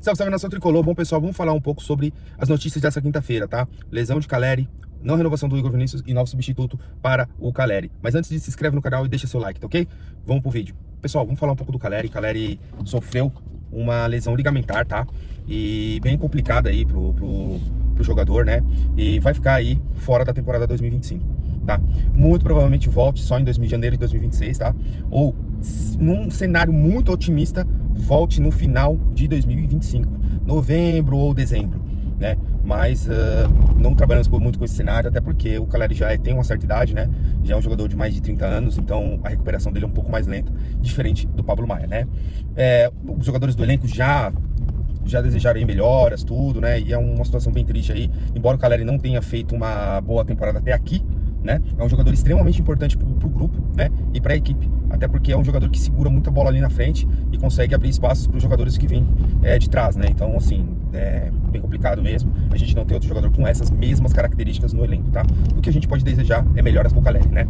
Salve, salve, nação tricolor. Bom, pessoal, vamos falar um pouco sobre as notícias dessa quinta-feira, tá? Lesão de Caleri, não renovação do Igor Vinícius e novo substituto para o Caleri. Mas antes disso, se inscreve no canal e deixa seu like, tá ok? Vamos pro vídeo. Pessoal, vamos falar um pouco do Caleri. Caleri sofreu uma lesão ligamentar, tá? E bem complicada aí pro jogador, né? E vai ficar aí fora da temporada 2025, tá? Muito provavelmente volte só em janeiro de 2026, tá? Ou, num cenário muito otimista, volte no final de 2025, novembro ou dezembro, né? Mas não trabalhamos muito com esse cenário, até porque o Caleri já tem uma certa idade, né? Já é um jogador de mais de 30 anos, então a recuperação dele é um pouco mais lenta, diferente do Pablo Maia, né? Os jogadores do elenco já desejaram melhoras, tudo, né? E é uma situação bem triste aí, embora o Caleri não tenha feito uma boa temporada até aqui, né? É um jogador extremamente importante pro grupo, né? E pra equipe, até porque é um jogador que segura muita bola ali na frente e consegue abrir espaços para os jogadores que vêm de trás, né? Então, assim, é bem complicado mesmo a gente não ter outro jogador com essas mesmas características no elenco, tá? O que a gente pode desejar é melhoras pro Caleri, né?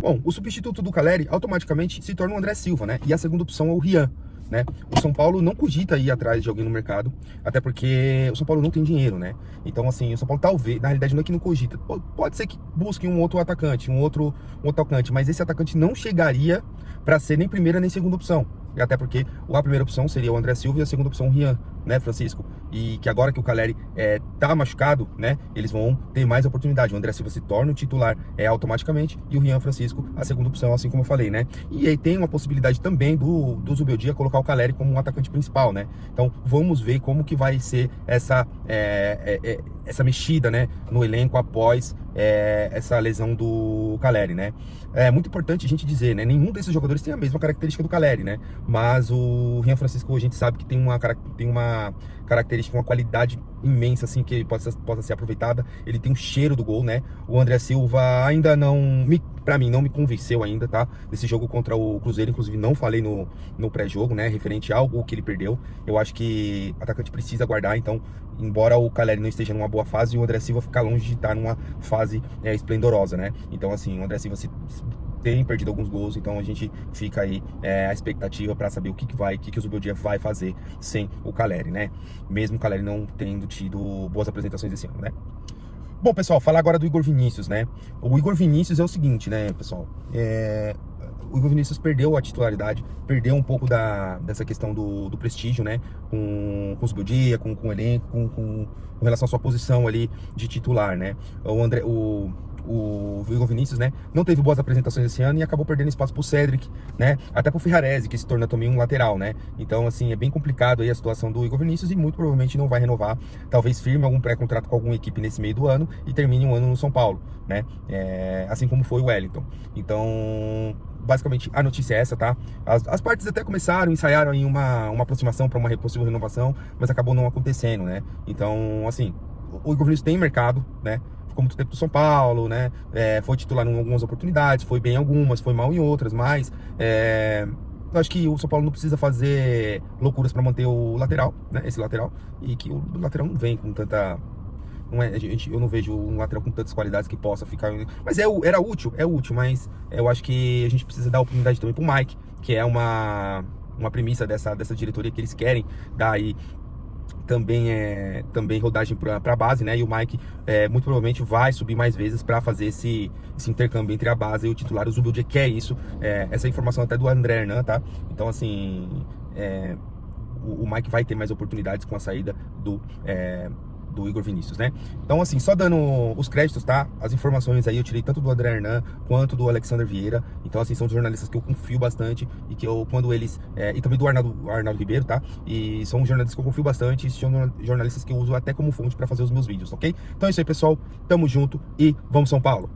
Bom, o substituto do Caleri automaticamente se torna o André Silva, né? E a segunda opção é o Rian, né? O São Paulo não cogita ir atrás de alguém no mercado, até porque o São Paulo não tem dinheiro, né? Então, assim, o São Paulo talvez, na realidade não é que não cogita, pode ser que busque um outro atacante, um outro atacante, mas esse atacante não chegaria para ser nem primeira nem segunda opção, até porque a primeira opção seria o André Silva e a segunda opção o Rian, né, Francisco? E que agora que o Caleri tá machucado, né, eles vão ter mais oportunidade. O André Silva se torna o titular automaticamente e o Rian Francisco a segunda opção, assim como eu falei, né? E aí tem uma possibilidade também do Zubeldia colocar o Caleri como um atacante principal, né? Então vamos ver como que vai ser essa mexida, né, no elenco após essa lesão do Caleri, né? É muito importante a gente dizer, né? Nenhum desses jogadores tem a mesma característica do Caleri, né? Mas o Rian Francisco a gente sabe que tem uma característica, uma qualidade imensa, assim, que possa ser aproveitada. Ele tem um cheiro do gol, né? O André Silva ainda pra mim, não me convenceu ainda, tá? Nesse jogo contra o Cruzeiro, inclusive não falei no pré-jogo, né? Referente ao gol que ele perdeu. Eu acho que o atacante precisa guardar, então, embora o Caleri não esteja numa boa fase, o André Silva fica longe de estar numa fase esplendorosa, né? Então, assim, o André Silva tem perdido alguns gols, então a gente fica aí a expectativa para saber o que o Zubeldia vai fazer sem o Caleri, né? Mesmo o Caleri não tendo tido boas apresentações esse ano, né? Bom, pessoal, falar agora do Igor Vinícius, né? O Igor Vinícius é o seguinte, né, pessoal? O Igor Vinícius perdeu a titularidade, perdeu um pouco dessa questão do prestígio, né? Com o Zubeldia, com o elenco, com relação à sua posição ali de titular, né? O Igor Vinícius, né, não teve boas apresentações esse ano e acabou perdendo espaço pro Cedric, né, até pro Ferrarese, que se torna também um lateral, né. Então, assim, é bem complicado aí a situação do Igor Vinícius e muito provavelmente não vai renovar, talvez firme algum pré-contrato com alguma equipe nesse meio do ano e termine um ano no São Paulo, né, assim como foi o Wellington. Então, basicamente a notícia é essa, tá? As partes até começaram, ensaiaram aí uma aproximação para uma possível renovação, mas acabou não acontecendo, né. Então, assim, o Igor Vinícius tem mercado, né? Ficou muito tempo do São Paulo, né? Foi titular em algumas oportunidades, foi bem em algumas, foi mal em outras, mas eu acho que o São Paulo não precisa fazer loucuras para manter o lateral, né? Esse lateral, e que o lateral não vem com tanta... eu não vejo um lateral com tantas qualidades que possa ficar... Mas era útil, mas eu acho que a gente precisa dar oportunidade também pro Mike, que é uma premissa dessa diretoria, que eles querem dar aí também rodagem para a base, né? E o Mike muito provavelmente vai subir mais vezes para fazer esse intercâmbio entre a base e o titular. O Zubeldia quer isso, essa informação até do André Hernan, tá? Então, assim, o Mike vai ter mais oportunidades com a saída do Igor Vinícius, né? Então, assim, só dando os créditos, tá? As informações aí eu tirei tanto do André Hernan quanto do Alexander Vieira. Então, assim, são jornalistas que eu confio bastante e que quando eles... e também do Arnaldo Ribeiro, tá? E são jornalistas que eu confio bastante e são jornalistas que eu uso até como fonte para fazer os meus vídeos, ok? Então é isso aí, pessoal. Tamo junto e vamos São Paulo!